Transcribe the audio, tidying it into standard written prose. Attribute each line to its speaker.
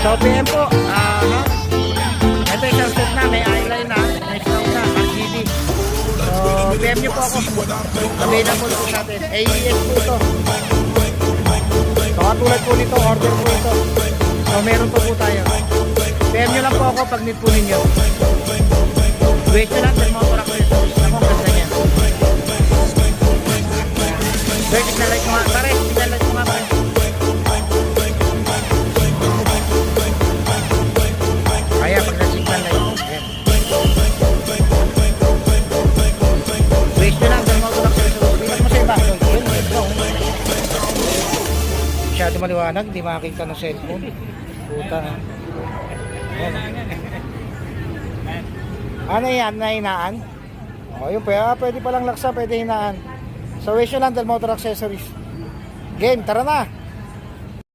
Speaker 1: So, PM po. Ito isang set na. May eyeline na. May stock na. RGB. So, PM nyo po ako. Available po natin. AES po ito. So, katulad po nito. Order po ito. So, meron po tayo. PM nyo lang po ako pag need po ninyo. Wait nyo lang. Motor ako ito. Ako, ganda niya. Wait, signal ko nga. Pare, signal ko nga pare. Kaya pag nag-signal light. Ayan. Wait nyo lang. Dahil motor ako ito. Bilang mo sa iba. Masyado maliwanag. Hindi makakita ng cellphone. Puta. Ayan. Ano yan? Nahinaan? O yun, pwede palang laksa, pwede hinaan. So, wish nyo lang Del Motor Accessories. Game, tara na!